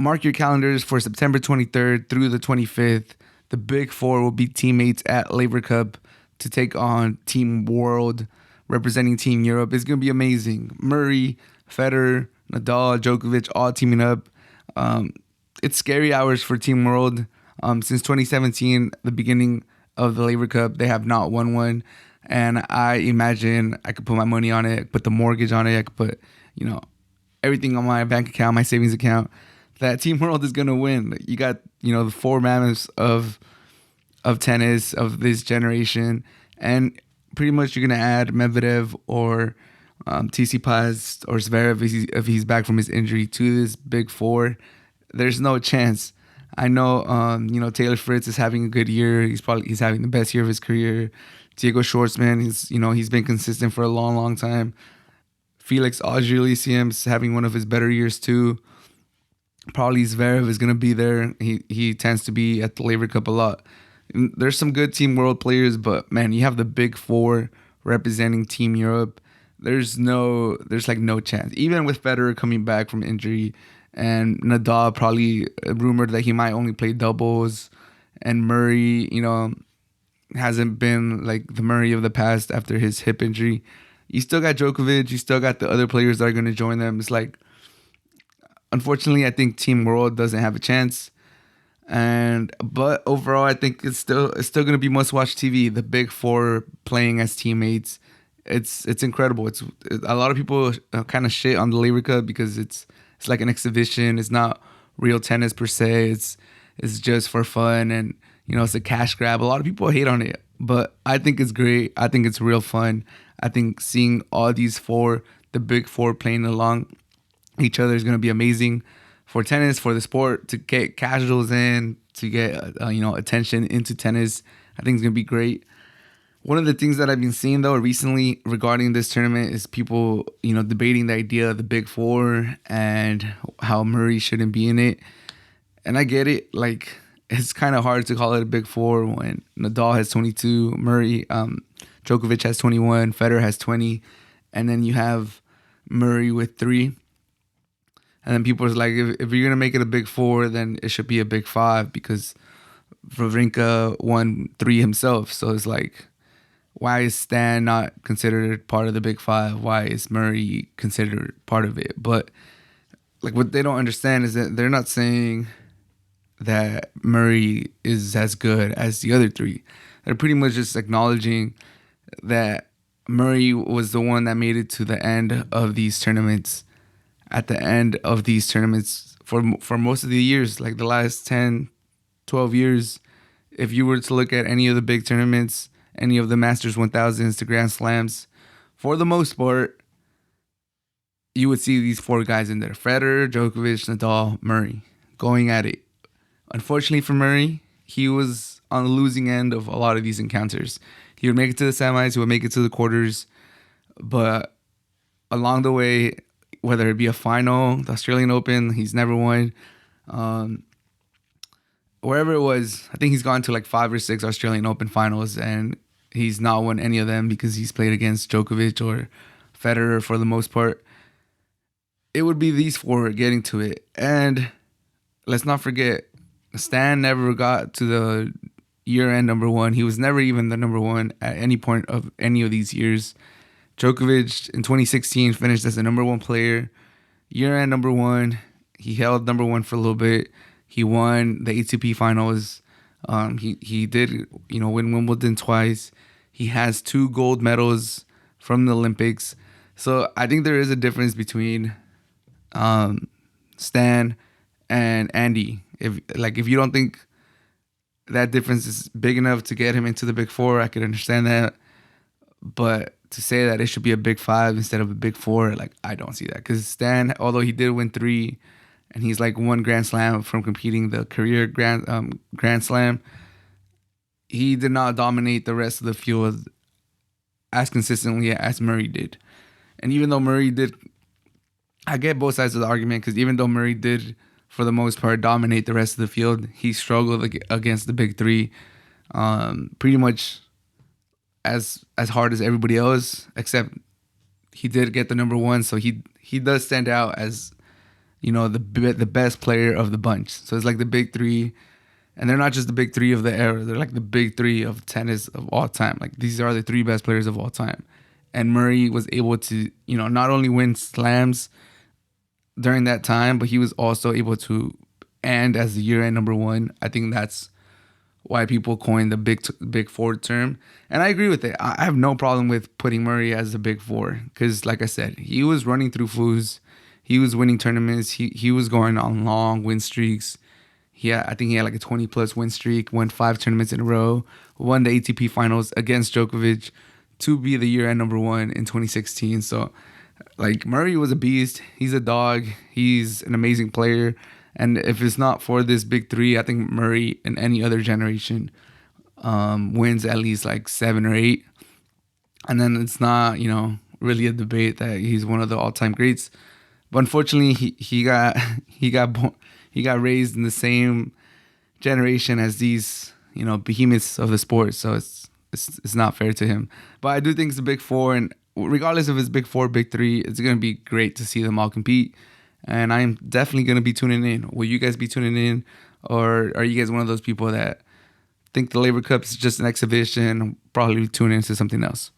mark your calendars for September 23rd through the 25th. The Big Four will be teammates at Laver Cup to take on Team World, representing Team Europe. It's going to be amazing. Murray, Federer, Nadal, Djokovic, all teaming up. It's scary hours for Team World. Since 2017, the beginning of the Laver Cup, they have not won one. And I imagine I could put my money on it, put the mortgage on it, I could put, everything on my bank account, my savings account, that Team World is gonna win. You got, the four mammoths of tennis of this generation, and pretty much you're gonna add Medvedev or Tsitsipas or Zverev if he's back from his injury to this Big Four. There's no chance. I know, Taylor Fritz is having a good year. He's having the best year of his career. Diego Schwartzman, he's been consistent for a long, long time. Felix Auger-Aliassime is having one of his better years too. Probably Zverev is gonna be there. He tends to be at the Laver Cup a lot. And there's some good Team World players, but man, you have the Big Four representing Team Europe. There's no chance. Even with Federer coming back from injury, and Nadal probably rumored that he might only play doubles, and Murray, hasn't been like the Murray of the past after his hip injury. You still got Djokovic. You still got the other players that are going to join them. It's like, unfortunately, I think Team World doesn't have a chance. But overall, I think it's still going to be must-watch TV. The Big Four playing as teammates, it's incredible. It's a lot of people kind of shit on the Laver Cup because it's like an exhibition. It's not real tennis per se. It's just for fun, and it's a cash grab. A lot of people hate on it, but I think it's great. I think it's real fun. I think seeing all these four, the Big Four, playing along each other is going to be amazing for tennis, for the sport, to get casuals in, to get attention into tennis. I think it's going to be great. One of the things that I've been seeing though recently regarding this tournament is people, debating the idea of the Big Four and how Murray shouldn't be in it. And I get it. Like, it's kind of hard to call it a Big Four when Nadal has 22, Djokovic has 21, Federer has 20, and then you have Murray with 3. And then people are like, if you're going to make it a Big Four, then it should be a Big 5 because Wawrinka won 3 himself. So it's like, why is Stan not considered part of the Big 5? Why is Murray considered part of it? But like, what they don't understand is that they're not saying that Murray is as good as the other 3. They're pretty much just acknowledging that Murray was the one that made it to the end of these tournaments. At the end of these tournaments for most of the years, like the last 10, 12 years, if you were to look at any of the big tournaments, any of the Masters 1000s, the Grand Slams, for the most part, you would see these 4 guys in there. Federer, Djokovic, Nadal, Murray, going at it. Unfortunately for Murray, he was on the losing end of a lot of these encounters. He would make it to the semis, he would make it to the quarters, but along the way, whether it be a final, the Australian Open, he's never won. Wherever it was, I think he's gone to like 5 or 6 Australian Open finals, and he's not won any of them because he's played against Djokovic or Federer for the most part. It would be these 4 getting to it. And let's not forget, Stan never got to the year-end number 1. He was never even the number 1 at any point of any of these years. Djokovic in 2016 finished as the number 1 player. Year-end number 1. He held number 1 for a little bit. He won the ATP finals. He did, win Wimbledon twice. He has 2 gold medals from the Olympics. So I think there is a difference between Stan and Andy. If you don't think that difference is big enough to get him into the Big Four, I could understand that. But to say that it should be a Big 5 instead of a Big 4, I don't see that. Because Stan, although he did win 3, and he's like 1 Grand Slam from competing the career Grand Slam, he did not dominate the rest of the field as consistently as Murray did. And even though Murray did, I get both sides of the argument, because even though Murray did, for the most part, dominate the rest of the field, he struggled against the Big 3 pretty much as hard as everybody else, except he did get the number 1, so he does stand out as the best player of the bunch. So it's like the big three, and they're not just the big three of the era. They're like the big three of tennis of all time. Like these are the three best players of all time. And Murray was able to, not only win slams during that time, but he was also able to end as the year-end number one. I think that's why people coined the big four term, and I agree with it. I have no problem with putting Murray as the big four because, like I said, he was running through foos, he was winning tournaments, he was going on long win streaks. I think he had like a 20+ win streak, won 5 tournaments in a row, won the ATP finals against Djokovic to be the year-end number one in 2016. So, like, Murray was a beast. He's a dog. He's an amazing player. And if it's not for this big three, I think Murray in any other generation wins at least like 7 or 8. And then it's not, really a debate that he's one of the all-time greats. But unfortunately, he got he got raised in the same generation as these, behemoths of the sport. So it's not fair to him. But I do think it's a big four, and regardless if it's big four, big three, it's gonna be great to see them all compete. And I'm definitely gonna be tuning in. Will you guys be tuning in, or are you guys one of those people that think the Laver Cup is just an exhibition? Probably tune into something else.